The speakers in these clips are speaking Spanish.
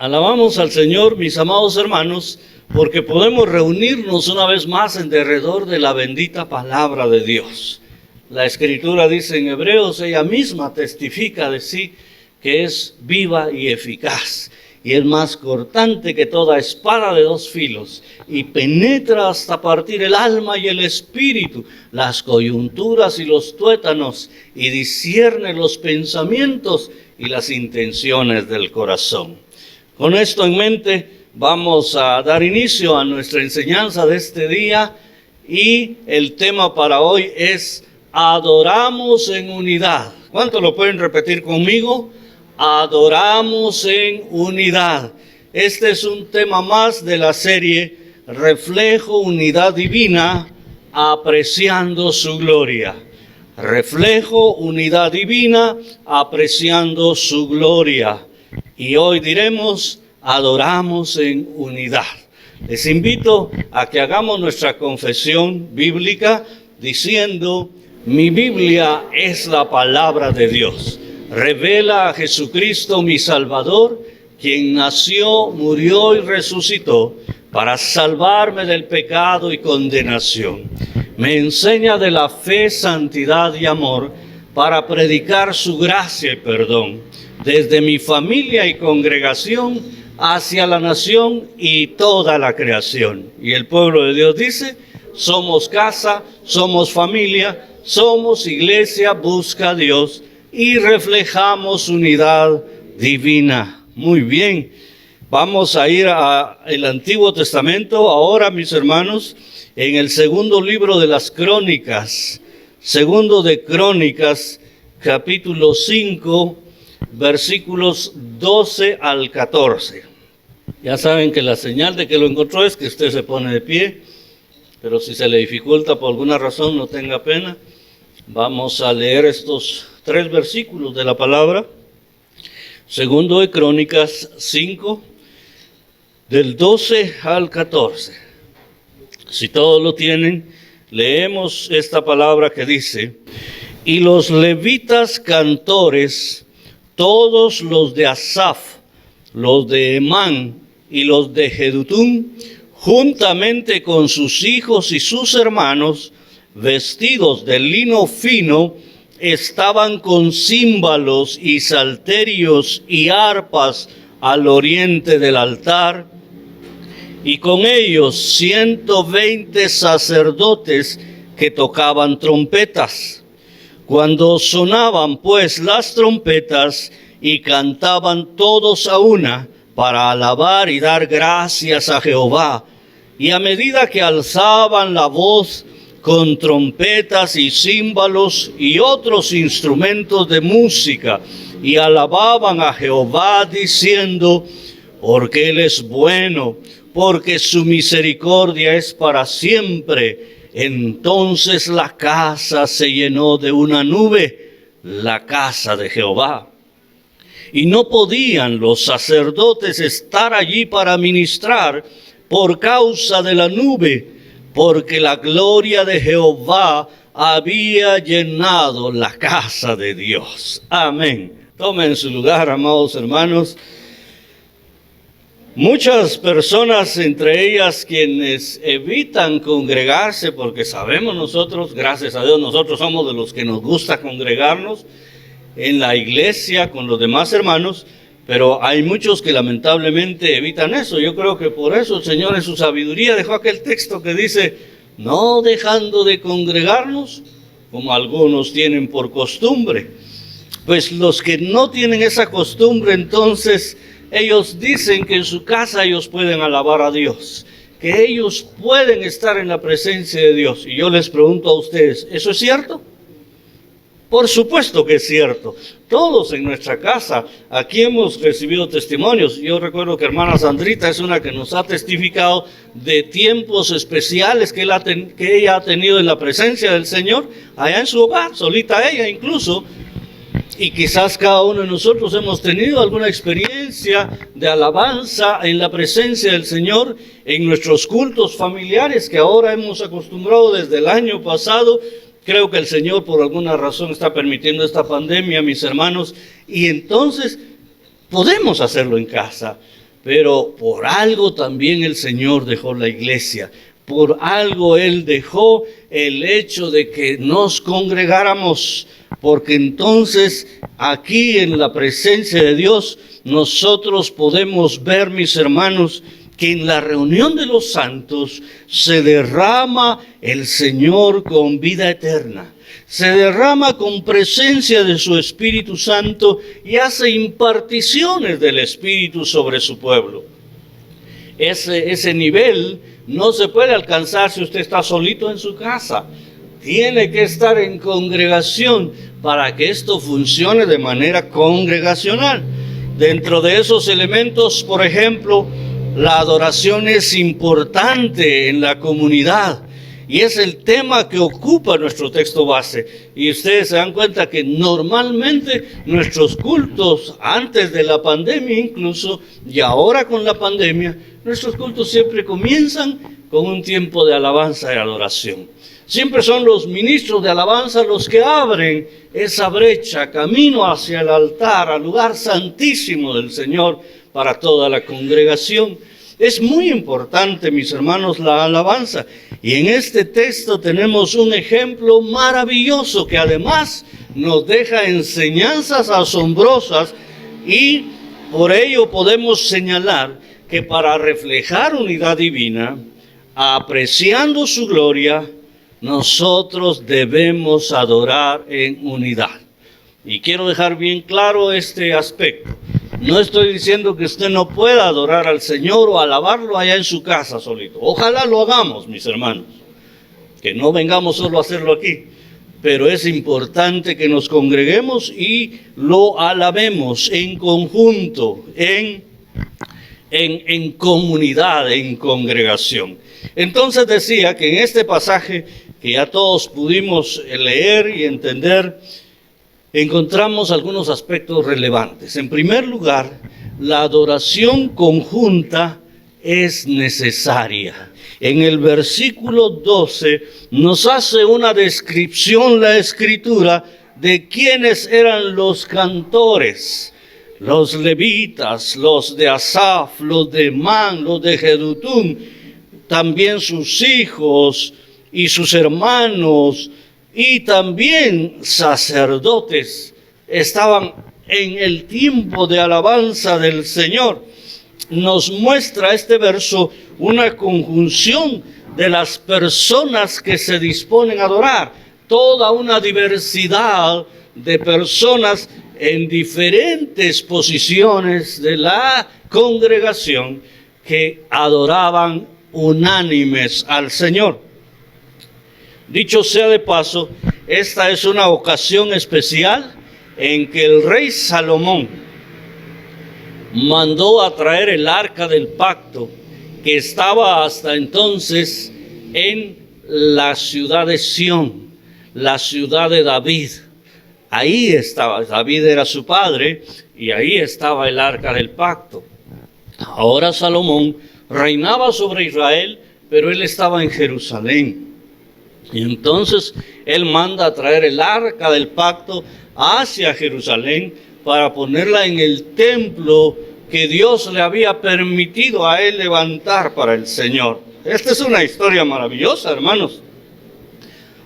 Alabamos al Señor, mis amados hermanos, porque podemos reunirnos una vez más en derredor de la bendita palabra de Dios. La Escritura dice en Hebreos, ella misma testifica de sí que es viva y eficaz, y es más cortante que toda espada de dos filos, y penetra hasta partir el alma y el espíritu, las coyunturas y los tuétanos, y discierne los pensamientos y las intenciones del corazón. Con esto en mente, vamos a dar inicio a nuestra enseñanza de este día, y el tema para hoy es adoramos en unidad. ¿Cuántos lo pueden repetir conmigo? Adoramos en unidad. Este es un tema más de la serie Reflejo Unidad Divina, apreciando su gloria. Reflejo Unidad Divina, apreciando su gloria. Y hoy diremos, adoramos en unidad. Les invito a que hagamos nuestra confesión bíblica diciendo, mi Biblia es la palabra de Dios. Revela a Jesucristo mi Salvador, quien nació, murió y resucitó para salvarme del pecado y condenación. Me enseña de la fe, santidad y amor para predicar su gracia y perdón, desde mi familia y congregación hacia la nación y toda la creación. Y el pueblo de Dios dice, somos casa, somos familia, somos iglesia, busca a Dios y reflejamos unidad divina. Muy bien, vamos a ir al Antiguo Testamento ahora, mis hermanos, en el segundo libro de las Crónicas, segundo de Crónicas, capítulo 5, versículos 12 al 14. Ya saben que la señal de que lo encontró es que usted se pone de pie, pero si se le dificulta por alguna razón, no tenga pena. Vamos a leer estos 3 versículos de la palabra. Segundo de Crónicas 5, del 12 al 14. Si todos lo tienen, leemos esta palabra que dice, y los levitas cantores, todos los de Asaf, los de Emán y los de Jedutún, juntamente con sus hijos y sus hermanos, vestidos de lino fino, estaban con címbalos y salterios y arpas al oriente del altar, y con ellos 120 sacerdotes que tocaban trompetas. Cuando sonaban pues las trompetas y cantaban todos a una para alabar y dar gracias a Jehová, y a medida que alzaban la voz con trompetas y címbalos y otros instrumentos de música, y alababan a Jehová diciendo, porque Él es bueno, porque su misericordia es para siempre. Entonces la casa se llenó de una nube, la casa de Jehová. Y no podían los sacerdotes estar allí para ministrar por causa de la nube, porque la gloria de Jehová había llenado la casa de Dios. Amén. Tomen su lugar, amados hermanos. Muchas personas, entre ellas quienes evitan congregarse, porque sabemos nosotros, gracias a Dios, nosotros somos de los que nos gusta congregarnos en la iglesia con los demás hermanos, pero hay muchos que lamentablemente evitan eso. Yo creo que por eso el Señor en su sabiduría dejó aquel texto que dice, no dejando de congregarnos, como algunos tienen por costumbre. Pues los que no tienen esa costumbre, entonces ellos dicen que en su casa ellos pueden alabar a Dios, que ellos pueden estar en la presencia de Dios. Y yo les pregunto a ustedes, ¿eso es cierto? Por supuesto que es cierto. Todos en nuestra casa, aquí hemos recibido testimonios. Yo recuerdo que hermana Sandrita es una que nos ha testificado de tiempos especiales que ella ha tenido en la presencia del Señor, allá en su hogar, solita ella incluso. Y quizás cada uno de nosotros hemos tenido alguna experiencia de alabanza en la presencia del Señor en nuestros cultos familiares que ahora hemos acostumbrado desde el año pasado. Creo que el Señor por alguna razón está permitiendo esta pandemia, mis hermanos, y entonces podemos hacerlo en casa. pero por algo también el Señor dejó la iglesia. Por algo Él dejó el hecho de que nos congregáramos, porque entonces aquí en la presencia de Dios nosotros podemos ver, mis hermanos, que en la reunión de los santos se derrama el Señor con vida eterna. Se derrama con presencia de su Espíritu Santo y hace imparticiones del Espíritu sobre su pueblo. Ese nivel no se puede alcanzar si usted está solito en su casa. Tiene que estar en congregación para que esto funcione de manera congregacional. Dentro de esos elementos, por ejemplo, la adoración es importante en la comunidad. Y es el tema que ocupa nuestro texto base. Y ustedes se dan cuenta que normalmente nuestros cultos, antes de la pandemia incluso, y ahora con la pandemia, nuestros cultos siempre comienzan con un tiempo de alabanza y adoración. Siempre son los ministros de alabanza los que abren esa brecha, camino hacia el altar, al lugar santísimo del Señor para toda la congregación. Es muy importante, mis hermanos, la alabanza. Y en este texto tenemos un ejemplo maravilloso que además nos deja enseñanzas asombrosas, y por ello podemos señalar que para reflejar unidad divina, apreciando su gloria, nosotros debemos adorar en unidad. Y quiero dejar bien claro este aspecto. No estoy diciendo que usted no pueda adorar al Señor o alabarlo allá en su casa solito. Ojalá lo hagamos, mis hermanos. Que no vengamos solo a hacerlo aquí. Pero es importante que nos congreguemos y lo alabemos en conjunto, en comunidad, en congregación. Entonces decía que en este pasaje que ya todos pudimos leer y entender, encontramos algunos aspectos relevantes. En primer lugar, la adoración conjunta es necesaria. En el versículo 12 nos hace una descripción la Escritura de quiénes eran los cantores, los levitas, los de Asaf, los de Emán, los de Jedutún, también sus hijos y sus hermanos, y también sacerdotes estaban en el tiempo de alabanza del Señor. Nos muestra este verso una conjunción de las personas que se disponen a adorar, toda una diversidad de personas en diferentes posiciones de la congregación que adoraban unánimes al Señor. Dicho sea de paso, esta es una ocasión especial en que el rey Salomón mandó a traer el arca del pacto, que estaba hasta entonces en la ciudad de Sión, la ciudad de David. Ahí estaba, David era su padre, y ahí estaba el arca del pacto. Ahora Salomón reinaba sobre Israel, pero él estaba en Jerusalén. Y entonces él manda a traer el arca del pacto hacia Jerusalén para ponerla en el templo que Dios le había permitido a él levantar para el Señor. Esta es una historia maravillosa, hermanos.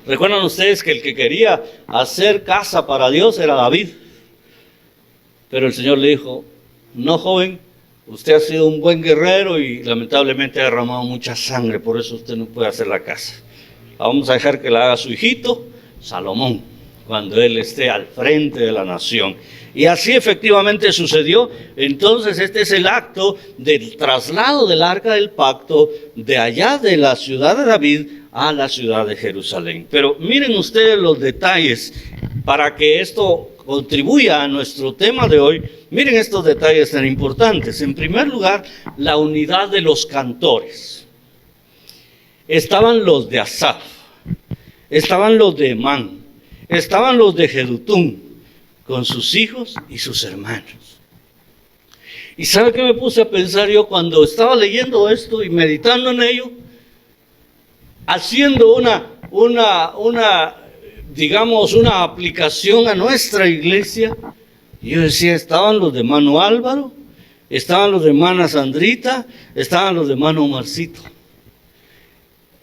Recuerdan ustedes que el que quería hacer casa para Dios era David. Pero el Señor le dijo: no, joven, usted ha sido un buen guerrero y lamentablemente ha derramado mucha sangre, por eso usted no puede hacer la casa. Vamos a dejar que la haga su hijito, Salomón, cuando él esté al frente de la nación. Y así efectivamente sucedió. Entonces este es el acto del traslado del arca del pacto de allá de la ciudad de David a la ciudad de Jerusalén. Pero miren ustedes los detalles para que esto contribuya a nuestro tema de hoy. Miren estos detalles tan importantes. En primer lugar, la unidad de los cantores. Estaban los de Asaf, estaban los de Emán, estaban los de Jedutún, con sus hijos y sus hermanos. ¿Y sabe qué me puse a pensar yo cuando estaba leyendo esto y meditando en ello? Haciendo digamos, una aplicación a nuestra iglesia. Yo decía, estaban los de Mano Álvaro, estaban los de hermana Sandrita, estaban los de hermano Omarcito.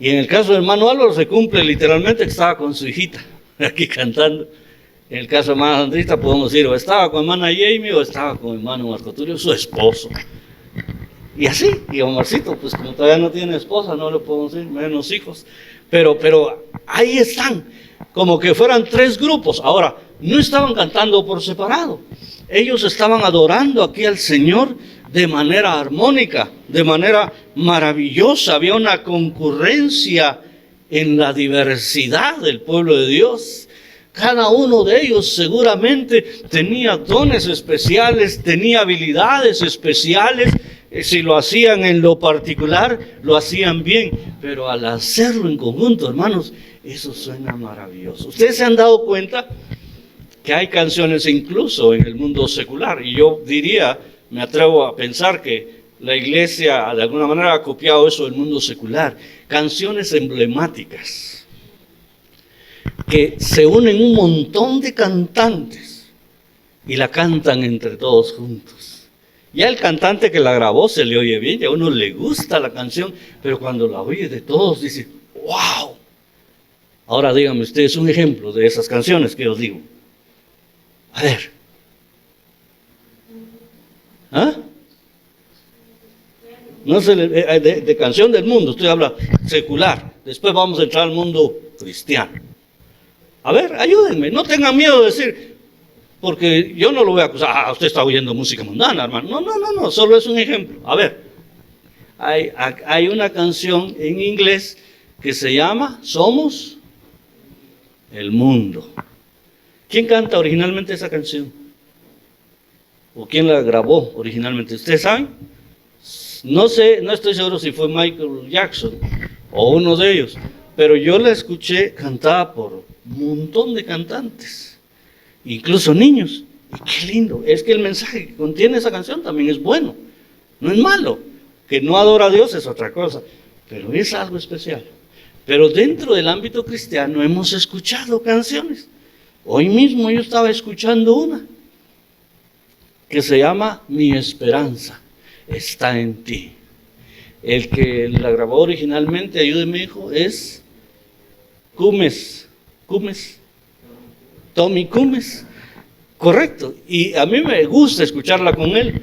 Y en el caso del hermano Álvaro se cumple literalmente que estaba con su hijita, aquí cantando. En el caso de hermana Sandrita podemos decir, o estaba con hermana Jamie o estaba con hermano Marco Tulio, su esposo. Y así, y Omarcito, pues como todavía no tiene esposa, no le podemos decir, menos hijos. Pero ahí están, como que fueran 3 grupos. Ahora, no estaban cantando por separado. Ellos estaban adorando aquí al Señor de manera armónica, de manera maravillosa. Había una concurrencia en la diversidad del pueblo de Dios. Cada uno de ellos seguramente tenía dones especiales, tenía habilidades especiales. Si lo hacían en lo particular, lo hacían bien. Pero al hacerlo en conjunto, hermanos, eso suena maravilloso. Ustedes se han dado cuenta que hay canciones incluso en el mundo secular. Y yo diría, me atrevo a pensar que la iglesia de alguna manera ha copiado eso del mundo secular. Canciones emblemáticas que se unen un montón de cantantes y la cantan entre todos juntos. Ya el cantante que la grabó se le oye bien, ya a uno le gusta la canción, pero cuando la oye de todos dice, ¡wow! Ahora díganme ustedes un ejemplo de esas canciones que os digo. A ver. ¿Ah? No sé, de canción del mundo, estoy hablando secular. Después vamos a entrar al mundo cristiano. A ver, ayúdenme, no tengan miedo de decir, porque yo no lo voy a acusar, usted está oyendo música mundana, hermano. No, solo es un ejemplo. A ver, hay una canción en inglés que se llama Somos el Mundo. ¿Quién canta originalmente esa canción? ¿O quién la grabó originalmente? ¿Ustedes saben? No sé, no estoy seguro si fue Michael Jackson o uno de ellos, pero yo la escuché cantada por un montón de cantantes, incluso niños. Y qué lindo, es que el mensaje que contiene esa canción también es bueno, no es malo. Que no adora a Dios es otra cosa, pero es algo especial. Pero dentro del ámbito cristiano hemos escuchado canciones. Hoy mismo yo estaba escuchando una que se llama Mi esperanza está en ti. El que la grabó originalmente, ayúdeme hijo, es Tommy Cummins, correcto. Y a mí me gusta escucharla con él,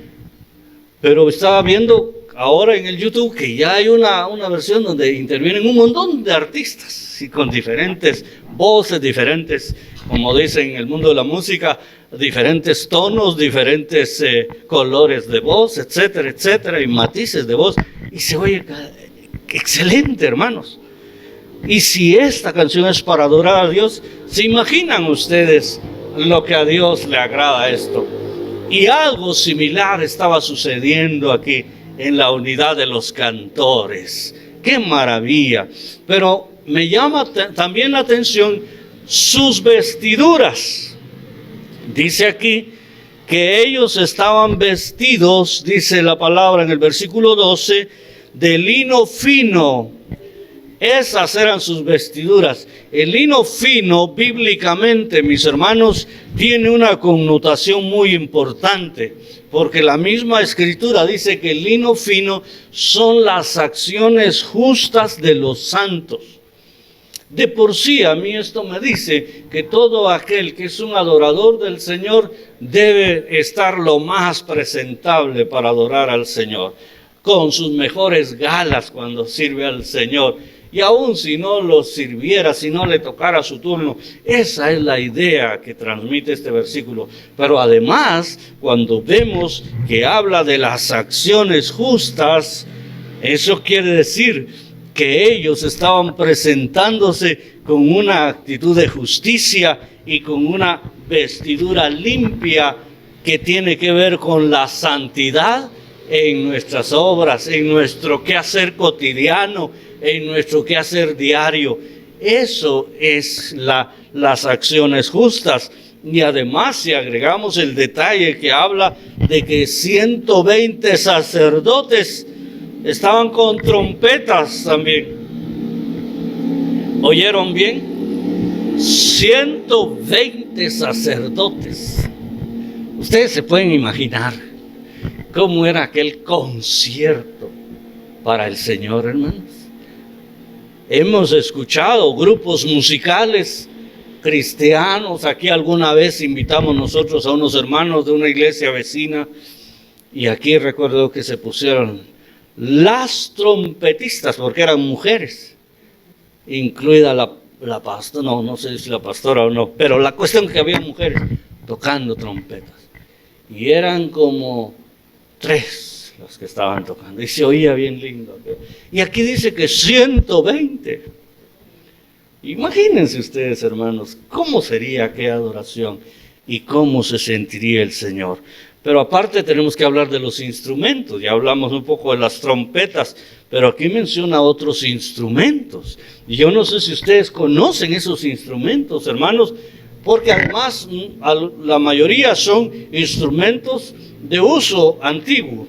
pero estaba viendo ahora en el YouTube que ya hay una versión donde intervienen un montón de artistas y con diferentes voces, diferentes, como dicen en el mundo de la música, diferentes tonos, diferentes colores de voz, etcétera, etcétera, y matices de voz. Y se oye excelente, hermanos. Y si esta canción es para adorar a Dios, ¿se imaginan ustedes lo que a Dios le agrada esto? Y algo similar estaba sucediendo aquí en la unidad de los cantores. ¡Qué maravilla! Pero me llama también la atención sus vestiduras. Dice aquí que ellos estaban vestidos, dice la palabra en el versículo 12, de lino fino. Esas eran sus vestiduras. El lino fino, bíblicamente, mis hermanos, tiene una connotación muy importante, porque la misma Escritura dice que el lino fino son las acciones justas de los santos. De por sí, a mí esto me dice que todo aquel que es un adorador del Señor debe estar lo más presentable para adorar al Señor, con sus mejores galas cuando sirve al Señor. Y aun si no lo sirviera, si no le tocara su turno, esa es la idea que transmite este versículo. Pero además, cuando vemos que habla de las acciones justas, eso quiere decir que ellos estaban presentándose con una actitud de justicia y con una vestidura limpia que tiene que ver con la santidad en nuestras obras, en nuestro quehacer cotidiano, en nuestro quehacer diario. Eso es las acciones justas. Y además, si agregamos el detalle que habla de que 120 sacerdotes estaban con trompetas también. ¿Oyeron bien? 120 sacerdotes. Ustedes se pueden imaginar cómo era aquel concierto para el Señor, hermanos. Hemos escuchado grupos musicales cristianos. Aquí alguna vez invitamos nosotros a unos hermanos de una iglesia vecina, y aquí recuerdo que se pusieron las trompetistas, porque eran mujeres, incluida la pastora, no sé si la pastora o no, pero la cuestión es que había mujeres tocando trompetas, y eran como 3 las que estaban tocando, y se oía bien lindo. Y aquí dice que 120. Imagínense ustedes, hermanos, cómo sería aquella adoración y cómo se sentiría el Señor. Pero aparte tenemos que hablar de los instrumentos. Ya hablamos un poco de las trompetas, pero aquí menciona otros instrumentos. Y yo no sé si ustedes conocen esos instrumentos, hermanos, porque además la mayoría son instrumentos de uso antiguo.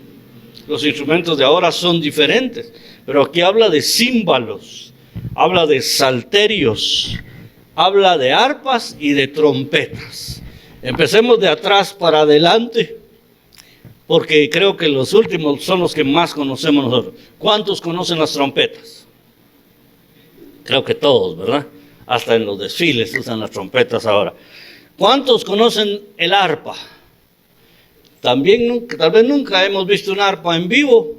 Los instrumentos de ahora son diferentes, pero aquí habla de címbalos, habla de salterios, habla de arpas y de trompetas. Empecemos de atrás para adelante, porque creo que los últimos son los que más conocemos nosotros. ¿Cuántos conocen las trompetas? Creo que todos, ¿verdad? Hasta en los desfiles usan las trompetas ahora. ¿Cuántos conocen el arpa? Tal vez nunca hemos visto un arpa en vivo,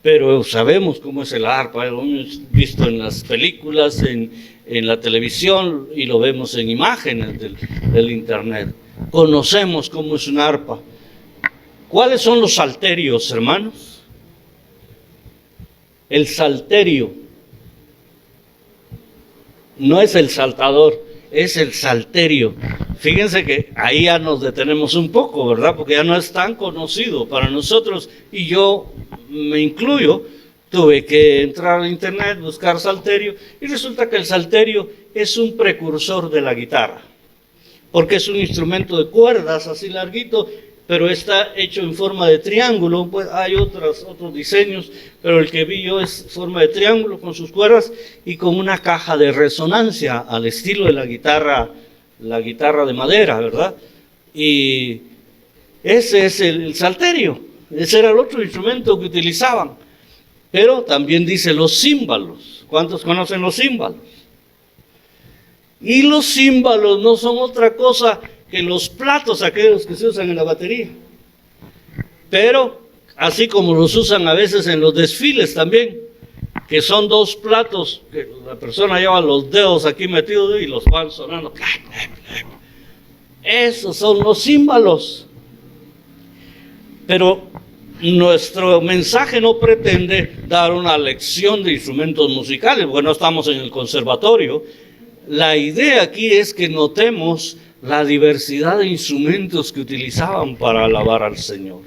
pero sabemos cómo es el arpa. Lo hemos visto en las películas, en la televisión, y lo vemos en imágenes del internet. Conocemos cómo es un arpa. ¿Cuáles son los salterios, hermanos? El salterio no es el saltador, es el salterio. Fíjense que ahí ya nos detenemos un poco, ¿verdad? Porque ya no es tan conocido para nosotros, y yo me incluyo. Tuve que entrar a internet, buscar salterio, y resulta que el salterio es un precursor de la guitarra, porque es un instrumento de cuerdas así larguito, pero está hecho en forma de triángulo. Pues hay otros diseños, pero el que vi yo es forma de triángulo con sus cuerdas y con una caja de resonancia al estilo de la guitarra de madera, ¿verdad? Y ese es el salterio. Ese era el otro instrumento que utilizaban. Pero también dice los címbalos. ¿Cuántos conocen los címbalos? Y los címbalos no son otra cosa que los platos aquellos que se usan en la batería. Pero así como los usan a veces en los desfiles también, que son 2 platos que la persona lleva los dedos aquí metidos y los van sonando. Esos son los címbalos. Pero nuestro mensaje no pretende dar una lección de instrumentos musicales, porque no estamos en el conservatorio. La idea aquí es que notemos la diversidad de instrumentos que utilizaban para alabar al Señor.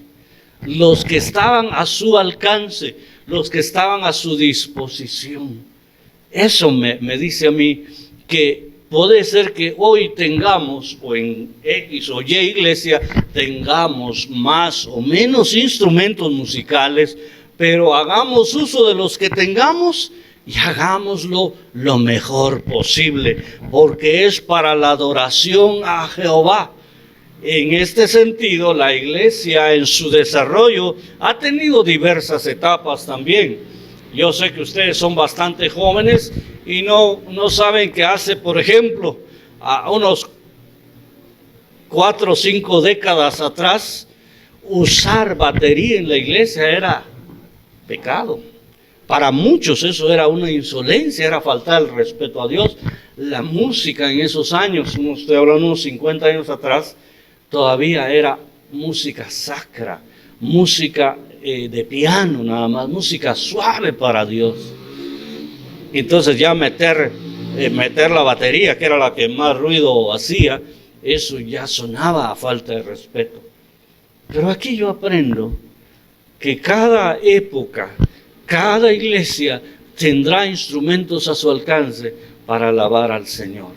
Los que estaban a su alcance, los que estaban a su disposición. Eso me dice a mí que puede ser que hoy tengamos, o en X o Y iglesia, tengamos más o menos instrumentos musicales, pero hagamos uso de los que tengamos y hagámoslo lo mejor posible, porque es para la adoración a Jehová. En este sentido, la iglesia en su desarrollo ha tenido diversas etapas también. Yo sé que ustedes son bastante jóvenes y no saben que hace, por ejemplo, a unos 4 o 5 décadas atrás, usar batería en la iglesia era pecado. Para muchos eso era una insolencia, era faltar el respeto a Dios. La música en esos años, estoy hablando unos 50 años atrás, todavía era música sacra, música de piano nada más, música suave para Dios. Entonces ya meter la batería, que era la que más ruido hacía, eso ya sonaba a falta de respeto. Pero aquí yo aprendo que cada época, cada iglesia tendrá instrumentos a su alcance para alabar al Señor.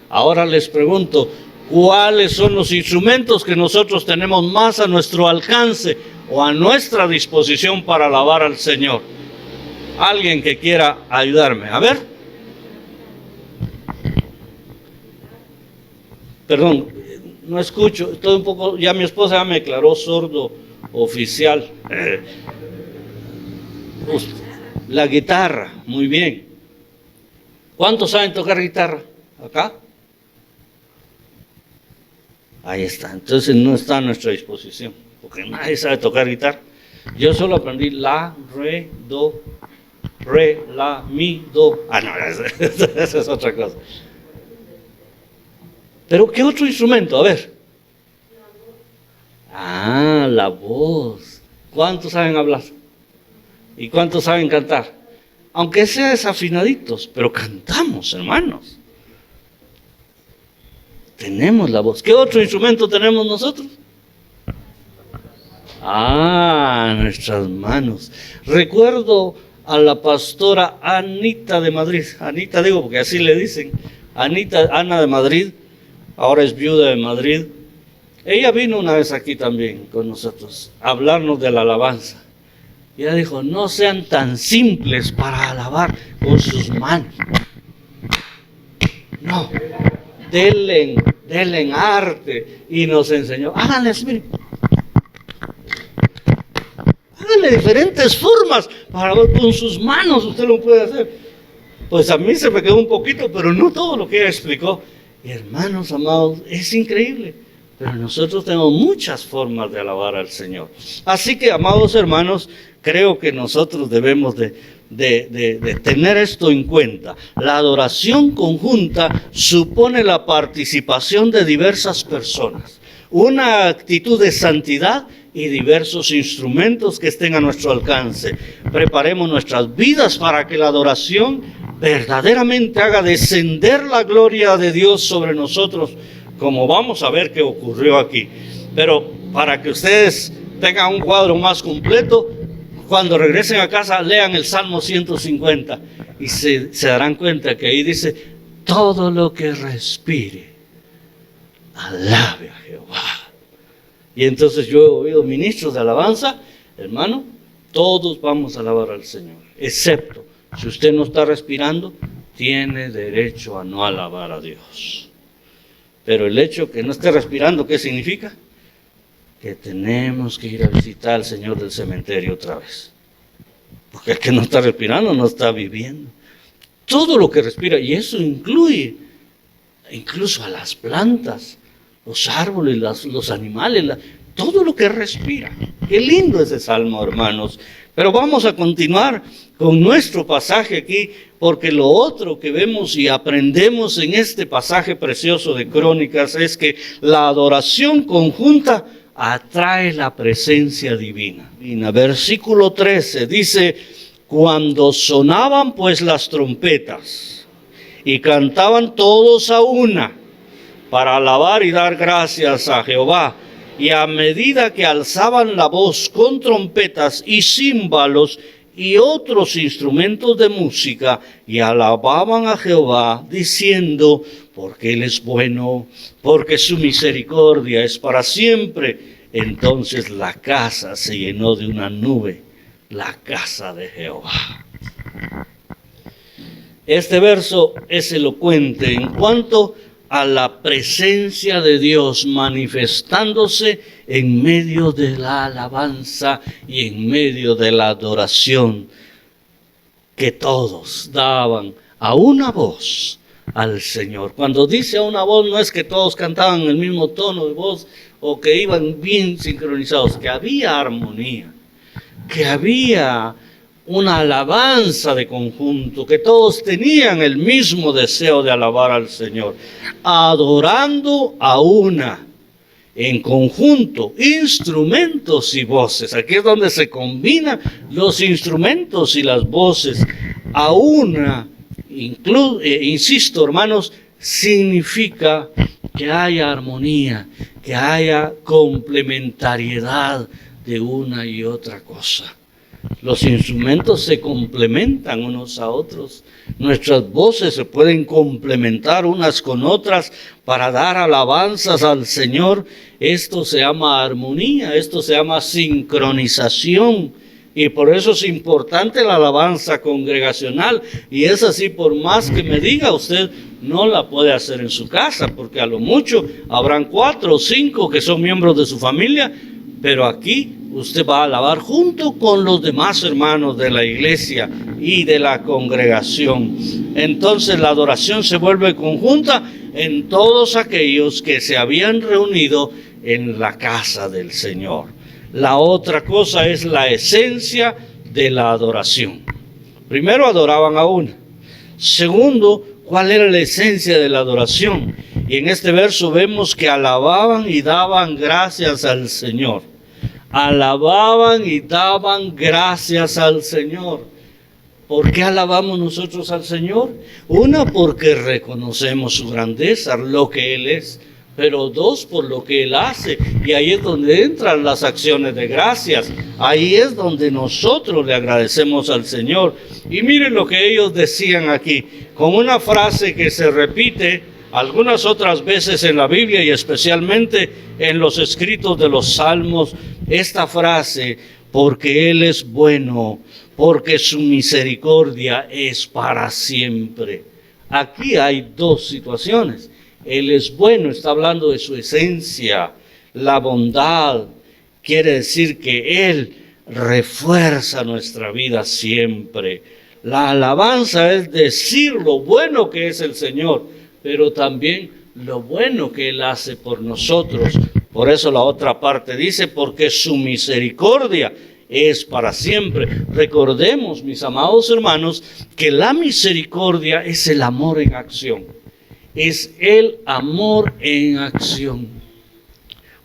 Ahora les pregunto, ¿cuáles son los instrumentos que nosotros tenemos más a nuestro alcance o a nuestra disposición para alabar al Señor? Alguien que quiera ayudarme. A ver. Perdón, no escucho. Estoy un poco, ya mi esposa ya me declaró sordo oficial. La guitarra, muy bien. ¿Cuántos saben tocar guitarra? ¿Acá? Ahí está. Entonces no está a nuestra disposición, porque nadie sabe tocar guitarra. Yo solo aprendí la, re, do, re, la, mi, do. Ah, no, esa es otra cosa. Pero ¿qué otro instrumento? A ver. Ah, la voz. ¿Cuántos saben hablar? ¿Y cuántos saben cantar? Aunque sea desafinaditos, pero cantamos, hermanos. Tenemos la voz. ¿Qué otro instrumento tenemos nosotros? Ah, nuestras manos. Recuerdo a la pastora Anita de Madrid. Anita digo porque así le dicen. Ana de Madrid, ahora es viuda de Madrid. Ella vino una vez aquí también con nosotros a hablarnos de la alabanza. Y ella dijo, no sean tan simples para alabar con sus manos. No, denle arte. Y nos enseñó, háganle así, háganle diferentes formas para alabar con sus manos, usted lo puede hacer. Pues a mí se me quedó un poquito, pero no todo lo que ella explicó. Y hermanos amados, es increíble. Pero nosotros tenemos muchas formas de alabar al Señor. Así que, amados hermanos, creo que nosotros debemos de tener esto en cuenta. La adoración conjunta supone la participación de diversas personas, una actitud de santidad y diversos instrumentos que estén a nuestro alcance. Preparemos nuestras vidas para que la adoración verdaderamente haga descender la gloria de Dios sobre nosotros, como vamos a ver que ocurrió aquí. Pero para que ustedes tengan un cuadro más completo, cuando regresen a casa lean el Salmo 150 y se darán cuenta que ahí dice, todo lo que respire, alabe a Jehová. Y entonces yo he oído ministros de alabanza, hermano, todos vamos a alabar al Señor, excepto si usted no está respirando, tiene derecho a no alabar a Dios. Pero el hecho que no esté respirando, ¿qué significa? Que tenemos que ir a visitar al Señor del cementerio otra vez. Porque el que no está respirando no está viviendo. Todo lo que respira, y eso incluye incluso a las plantas, los árboles, los animales, todo lo que respira. Qué lindo ese salmo, hermanos. Pero vamos a continuar con nuestro pasaje aquí, porque lo otro que vemos y aprendemos en este pasaje precioso de Crónicas es que la adoración conjunta atrae la presencia divina. Versículo 13 dice, cuando sonaban pues las trompetas y cantaban todos a una para alabar y dar gracias a Jehová, y a medida que alzaban la voz con trompetas y címbalos y otros instrumentos de música, y alababan a Jehová, diciendo, porque Él es bueno, porque su misericordia es para siempre. Entonces la casa se llenó de una nube, la casa de Jehová. Este verso es elocuente en cuanto a la presencia de Dios manifestándose en medio de la alabanza y en medio de la adoración que todos daban a una voz al Señor. Cuando dice a una voz, no es que todos cantaban el mismo tono de voz o que iban bien sincronizados, que había armonía, que había una alabanza de conjunto, que todos tenían el mismo deseo de alabar al Señor, adorando a una, en conjunto, instrumentos y voces. Aquí es donde se combinan los instrumentos y las voces a una. Insisto, hermanos, significa que haya armonía, que haya complementariedad de una y otra cosa. Los instrumentos se complementan unos a otros. Nuestras voces se pueden complementar unas con otras para dar alabanzas al Señor. Esto se llama armonía, esto se llama sincronización. Y por eso es importante la alabanza congregacional. Y es así, por más que me diga, usted no la puede hacer en su casa, porque a lo mucho habrán 4 o 5 que son miembros de su familia, pero aquí usted va a alabar junto con los demás hermanos de la iglesia y de la congregación. Entonces la adoración se vuelve conjunta en todos aquellos que se habían reunido en la casa del Señor. La otra cosa es la esencia de la adoración. Primero, adoraban a una. Segundo, ¿cuál era la esencia de la adoración? Y en este verso vemos que alababan y daban gracias al Señor. Alababan y daban gracias al Señor. ¿Por qué alabamos nosotros al Señor? Una, porque reconocemos su grandeza, lo que Él es. Pero dos, por lo que Él hace. Y ahí es donde entran las acciones de gracias. Ahí es donde nosotros le agradecemos al Señor. Y miren lo que ellos decían aquí, con una frase que se repite algunas otras veces en la Biblia y especialmente en los escritos de los Salmos. Esta frase, porque Él es bueno, porque su misericordia es para siempre. Aquí hay dos situaciones. Él es bueno, está hablando de su esencia, la bondad. Quiere decir que Él refuerza nuestra vida siempre. La alabanza es decir lo bueno que es el Señor, pero también lo bueno que Él hace por nosotros. Por eso la otra parte dice, porque su misericordia es para siempre. Recordemos, mis amados hermanos, que la misericordia es el amor en acción. Es el amor en acción.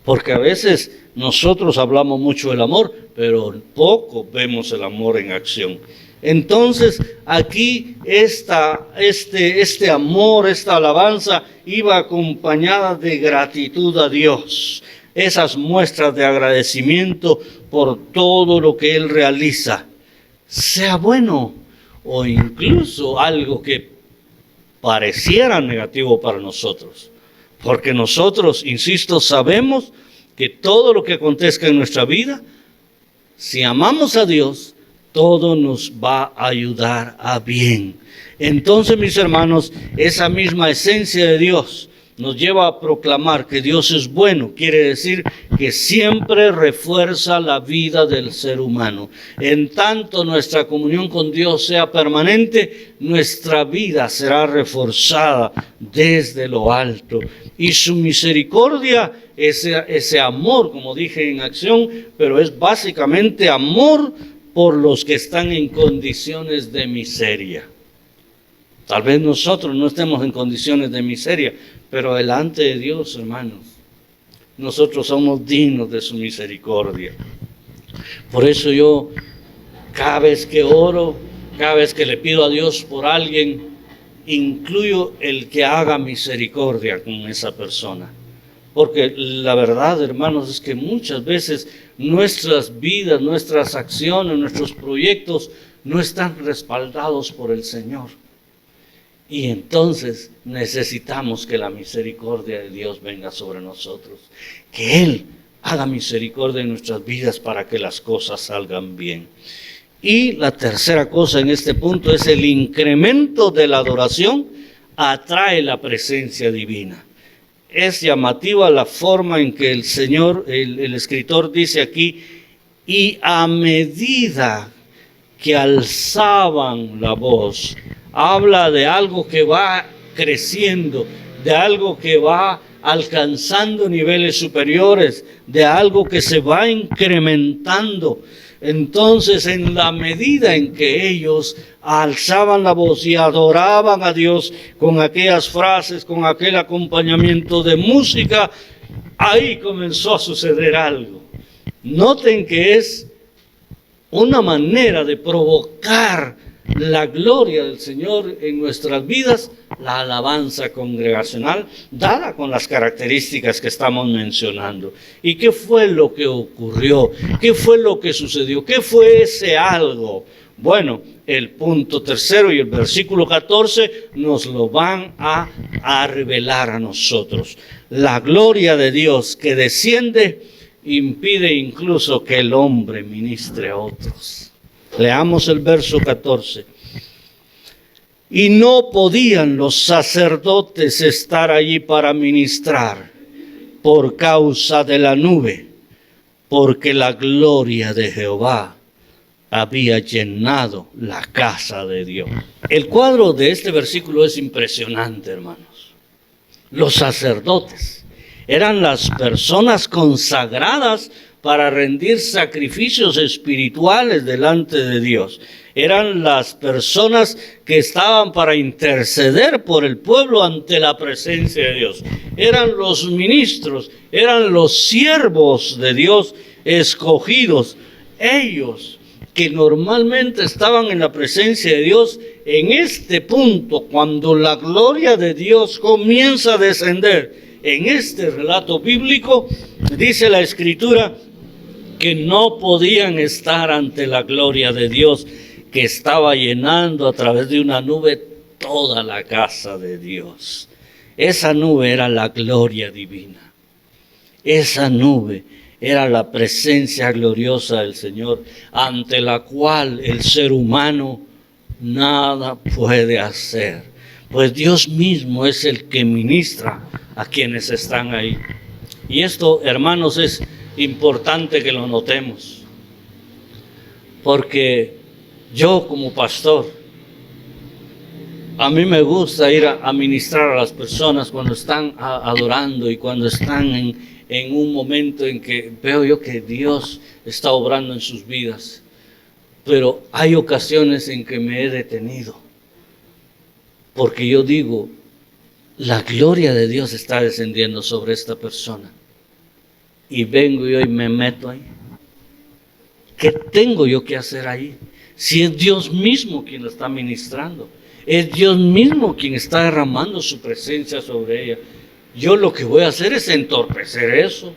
Porque a veces nosotros hablamos mucho del amor, pero poco vemos el amor en acción. Entonces aquí este amor, esta alabanza iba acompañada de gratitud a Dios. Esas muestras de agradecimiento por todo lo que Él realiza, sea bueno o incluso algo que pareciera negativo para nosotros. Porque nosotros, insisto, sabemos que todo lo que acontezca en nuestra vida, si amamos a Dios, todo nos va a ayudar a bien. Entonces, mis hermanos, esa misma esencia de Dios nos lleva a proclamar que Dios es bueno. Quiere decir que siempre refuerza la vida del ser humano. En tanto nuestra comunión con Dios sea permanente, nuestra vida será reforzada desde lo alto. Y su misericordia, ese amor, como dije, en acción, pero es básicamente amor por los que están en condiciones de miseria. Tal vez nosotros no estemos en condiciones de miseria, pero delante de Dios, hermanos, nosotros somos dignos de su misericordia. Por eso yo, cada vez que oro, cada vez que le pido a Dios por alguien, incluyo el que haga misericordia con esa persona. Porque la verdad, hermanos, es que muchas veces nuestras vidas, nuestras acciones, nuestros proyectos no están respaldados por el Señor. Y entonces necesitamos que la misericordia de Dios venga sobre nosotros. Que Él haga misericordia en nuestras vidas para que las cosas salgan bien. Y la tercera cosa en este punto es el incremento de la adoración atrae la presencia divina. Es llamativa la forma en que el Señor, el escritor dice aquí, y a medida que alzaban la voz, habla de algo que va creciendo, de algo que va alcanzando niveles superiores, de algo que se va incrementando. Entonces, en la medida en que ellos alzaban la voz y adoraban a Dios con aquellas frases, con aquel acompañamiento de música, ahí comenzó a suceder algo. Noten que es una manera de provocar la gloria del Señor en nuestras vidas, la alabanza congregacional, dada con las características que estamos mencionando. ¿Y qué fue lo que ocurrió? ¿Qué fue lo que sucedió? ¿Qué fue ese algo? Bueno, el punto tercero y el versículo 14 nos lo van a revelar a nosotros. La gloria de Dios que desciende impide incluso que el hombre ministre a otros. Leamos el verso 14. Y no podían los sacerdotes estar allí para ministrar por causa de la nube, porque la gloria de Jehová había llenado la casa de Dios. El cuadro de este versículo es impresionante, hermanos. Los sacerdotes eran las personas consagradas para rendir sacrificios espirituales delante de Dios. Eran las personas que estaban para interceder por el pueblo ante la presencia de Dios. Eran los ministros, eran los siervos de Dios escogidos. Ellos que normalmente estaban en la presencia de Dios, en este punto, cuando la gloria de Dios comienza a descender, en este relato bíblico, dice la Escritura que no podían estar ante la gloria de Dios, que estaba llenando a través de una nube toda la casa de Dios. Esa nube era la gloria divina. Esa nube era la presencia gloriosa del Señor, ante la cual el ser humano nada puede hacer. Pues Dios mismo es el que ministra a quienes están ahí. Y esto, hermanos, es importante que lo notemos. Porque yo como pastor, a mí me gusta ir a ministrar a las personas cuando están adorando y cuando están en un momento en que veo yo que Dios está obrando en sus vidas. Pero hay ocasiones en que me he detenido, porque yo digo, la gloria de Dios está descendiendo sobre esta persona. Y vengo yo y me meto ahí. ¿Qué tengo yo que hacer ahí? Si es Dios mismo quien lo está ministrando, es Dios mismo quien está derramando su presencia sobre ella. Yo lo que voy a hacer es entorpecer eso.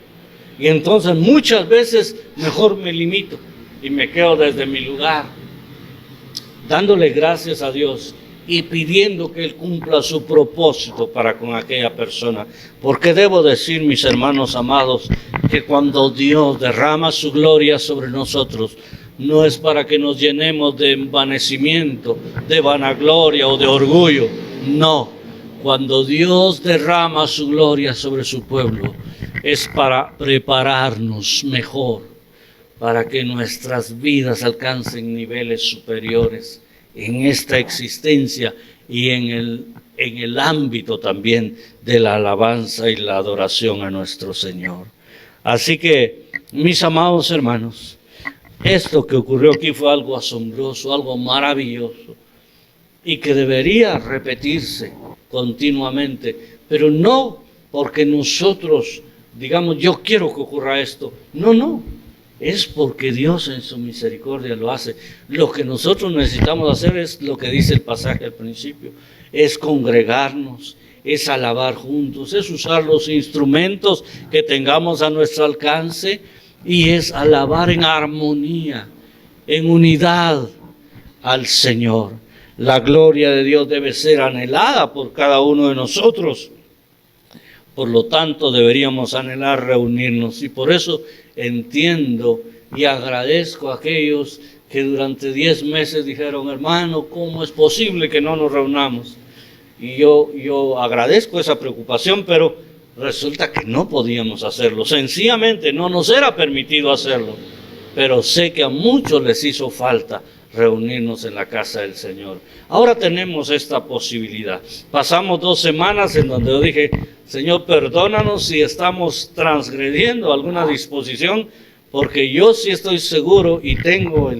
Y entonces muchas veces mejor me limito y me quedo desde mi lugar, dándole gracias a Dios y pidiendo que Él cumpla su propósito para con aquella persona. Porque debo decir, mis hermanos amados, que cuando Dios derrama su gloria sobre nosotros, no es para que nos llenemos de envanecimiento, de vanagloria o de orgullo. No, cuando Dios derrama su gloria sobre su pueblo, es para prepararnos mejor, para que nuestras vidas alcancen niveles superiores en esta existencia y en el ámbito también de la alabanza y la adoración a nuestro Señor. Así que, mis amados hermanos, esto que ocurrió aquí fue algo asombroso, algo maravilloso, y que debería repetirse continuamente, pero no porque nosotros digamos, yo quiero que ocurra esto. No, es porque Dios en su misericordia lo hace. Lo que nosotros necesitamos hacer es lo que dice el pasaje al principio, es congregarnos, es alabar juntos, es usar los instrumentos que tengamos a nuestro alcance y es alabar en armonía, en unidad al Señor. La gloria de Dios debe ser anhelada por cada uno de nosotros. Por lo tanto, deberíamos anhelar reunirnos. Y por eso entiendo y agradezco a aquellos que durante 10 meses dijeron, hermano, ¿cómo es posible que no nos reunamos? Y yo agradezco esa preocupación, pero resulta que no podíamos hacerlo. Sencillamente no nos era permitido hacerlo. Pero sé que a muchos les hizo falta reunirnos en la casa del Señor. Ahora tenemos esta posibilidad. Pasamos 2 semanas en donde yo dije, Señor, perdónanos si estamos transgrediendo alguna disposición, porque yo sí estoy seguro y tengo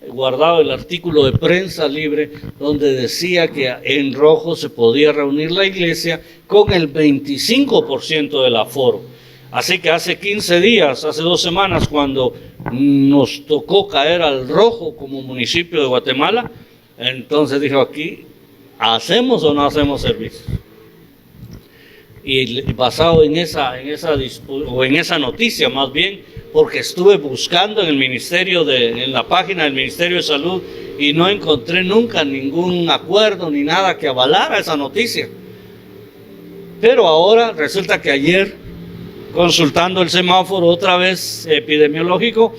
guardado el artículo de prensa libre donde decía que en rojo se podía reunir la iglesia con el 25% del aforo. Así que hace 15 días, hace 2 semanas, cuando nos tocó caer al rojo como municipio de Guatemala, entonces dijo aquí, ¿hacemos o no hacemos servicio? Y basado en esa noticia más bien, porque estuve buscando en la página del Ministerio de Salud y no encontré nunca ningún acuerdo ni nada que avalara esa noticia. Pero ahora resulta que ayer, consultando el semáforo otra vez epidemiológico,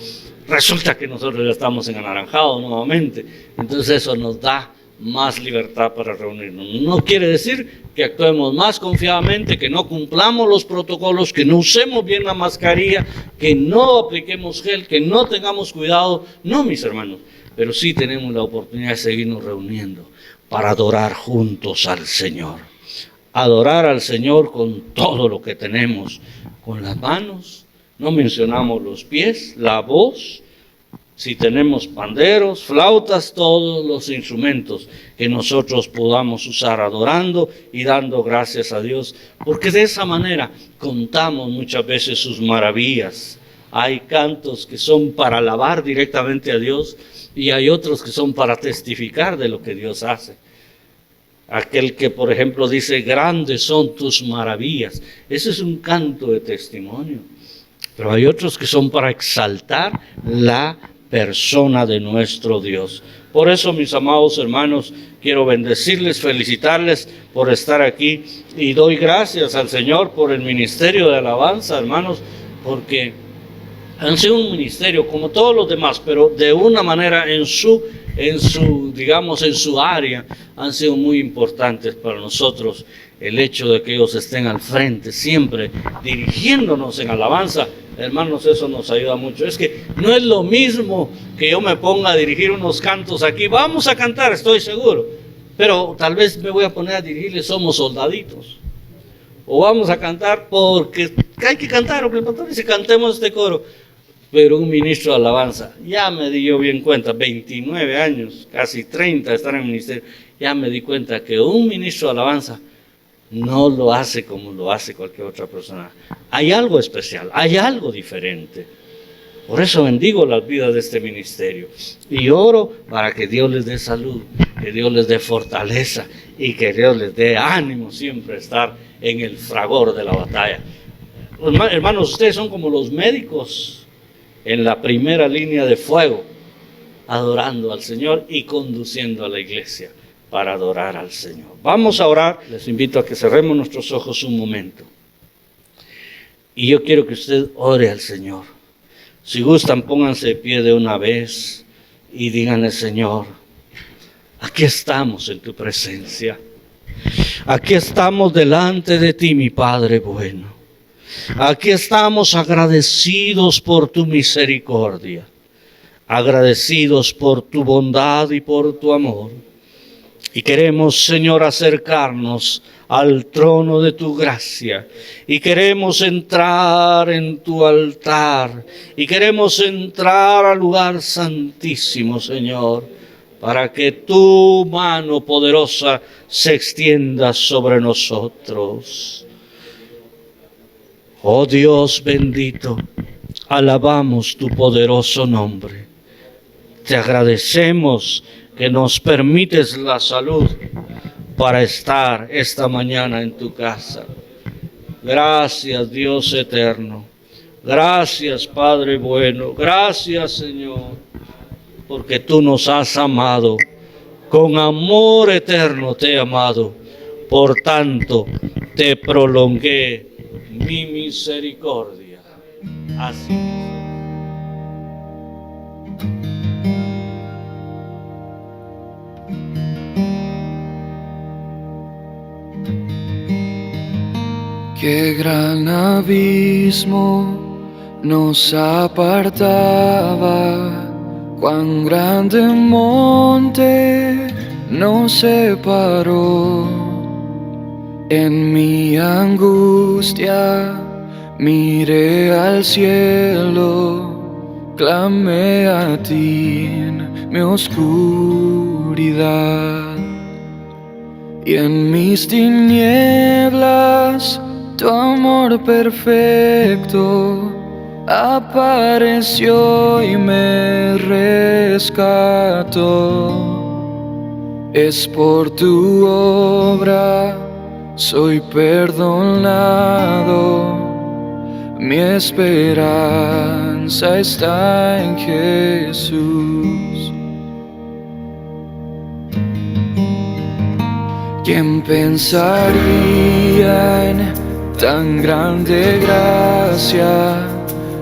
resulta que nosotros ya estamos en anaranjado nuevamente. Entonces eso nos da más libertad para reunirnos. No quiere decir que actuemos más confiadamente, que no cumplamos los protocolos, que no usemos bien la mascarilla, que no apliquemos gel, que no tengamos cuidado. No, mis hermanos, pero sí tenemos la oportunidad de seguirnos reuniendo para adorar juntos al Señor. Adorar al Señor con todo lo que tenemos, con las manos, no mencionamos los pies, la voz, si tenemos panderos, flautas, todos los instrumentos que nosotros podamos usar adorando y dando gracias a Dios, porque de esa manera contamos muchas veces sus maravillas. Hay cantos que son para alabar directamente a Dios y hay otros que son para testificar de lo que Dios hace. Aquel que, por ejemplo, dice, grandes son tus maravillas. Ese es un canto de testimonio. Pero hay otros que son para exaltar la persona de nuestro Dios. Por eso, mis amados hermanos, quiero bendecirles, felicitarles por estar aquí y doy gracias al Señor por el ministerio de alabanza, hermanos, porque han sido un ministerio como todos los demás, pero de una manera en su área han sido muy importantes para nosotros. El hecho de que ellos estén al frente siempre dirigiéndonos en alabanza, hermanos, eso nos ayuda mucho. Es que no es lo mismo que yo me ponga a dirigir unos cantos aquí. Vamos a cantar, estoy seguro, pero tal vez me voy a poner a dirigirles Somos Soldaditos, o vamos a cantar porque hay que cantar, o el pastor dice cantemos este coro. Pero un ministro de alabanza, ya me di yo bien cuenta, 29 años, casi 30 de estar en el ministerio, ya me di cuenta que un ministro de alabanza no lo hace como lo hace cualquier otra persona. Hay algo especial, hay algo diferente. Por eso bendigo las vidas de este ministerio y oro para que Dios les dé salud, que Dios les dé fortaleza y que Dios les dé ánimo siempre estar en el fragor de la batalla. Hermanos, ustedes son como los médicos en la primera línea de fuego, adorando al Señor y conduciendo a la iglesia para adorar al Señor. Vamos a orar. Les invito a que cerremos nuestros ojos un momento. Y yo quiero que usted ore al Señor. Si gustan, pónganse de pie de una vez y díganle, Señor, aquí estamos en tu presencia. Aquí estamos delante de ti, mi Padre bueno. Aquí estamos agradecidos por tu misericordia, agradecidos por tu bondad y por tu amor. Y queremos, Señor, acercarnos al trono de tu gracia. Y queremos entrar en tu altar. Y queremos entrar al lugar santísimo, Señor, para que tu mano poderosa se extienda sobre nosotros. Oh Dios bendito, alabamos tu poderoso nombre. Te agradecemos que nos permites la salud para estar esta mañana en tu casa. Gracias, Dios eterno. Gracias, Padre bueno. Gracias, Señor, porque tú nos has amado. Con amor eterno te he amado. Por tanto, te prolongué mi misericordia. Así es. Qué gran abismo nos apartaba, cuán grande monte nos separó. En mi angustia miré al cielo, clamé a ti en mi oscuridad. Y en mis tinieblas tu amor perfecto apareció y me rescató. Es por tu obra soy perdonado, mi esperanza está en Jesús. ¿Quién pensaría en tan grande gracia?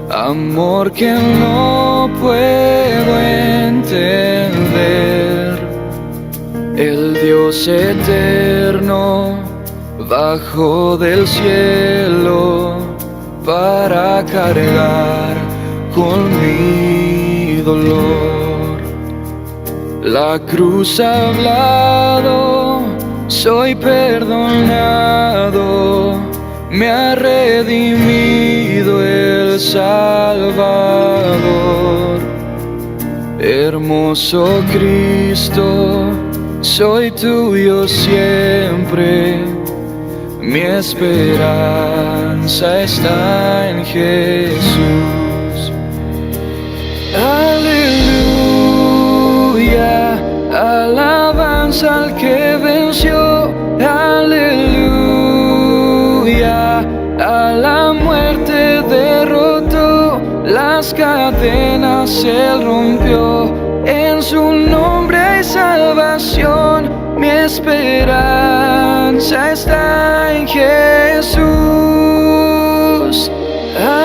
Amor que no puedo entender. El Dios eterno bajó del cielo para cargar con mi dolor. La cruz ha hablado, soy perdonado, me ha redimido el Salvador. Hermoso Cristo, soy tuyo siempre, mi esperanza está en Jesús. Aleluya, alabanza al que venció. Aleluya, a la muerte derrotó, las cadenas él rompió. En su nombre hay salvación, mi esperanza está en Jesús.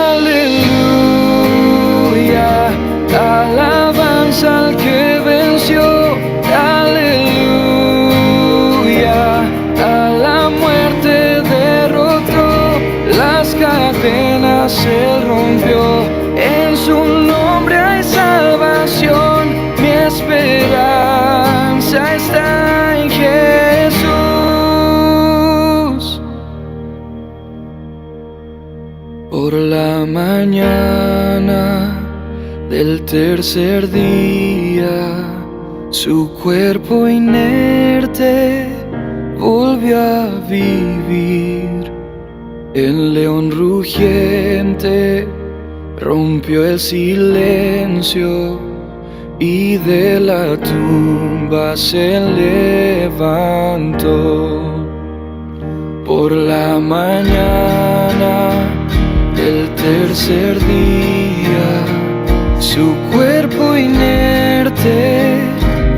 Aleluya, alabanza al que venció. Aleluya, a la muerte derrotó, las cadenas él rompió. En su nombre hay salvación, mi esperanza está en Jesús. Por la mañana del tercer día, su cuerpo inerte volvió a vivir. El león rugiente rompió el silencio y de la tumba se levantó. Por la mañana del tercer día, su cuerpo inerte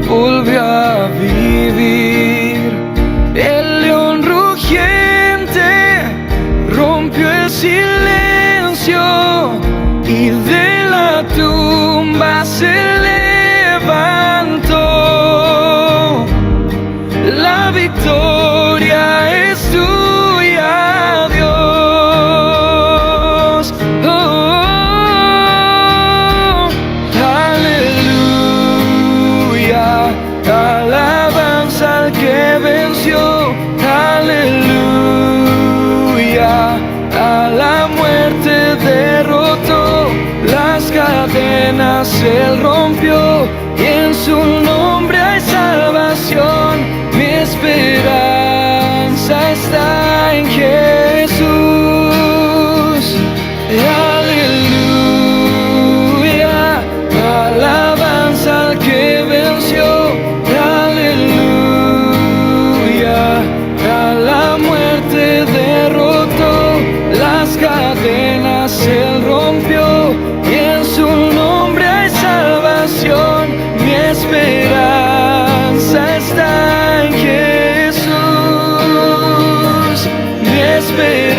volvió a vivir. El león rugiente rompió el silencio y de la tumba se levantó. La victoria es tuya, Dios. Aleluya, alabanza al que venció. Aleluya, a la muerte derrotó, las cadenas él rompió, y en su nombre hay salvación, mi esperanza está en Jesús. Aleluya, alabanza al que venció. Aleluya, a la muerte derrotó, las cadenas él rompió, y en su nombre hay salvación, mi esperanza está en Jesús, mi esperanza.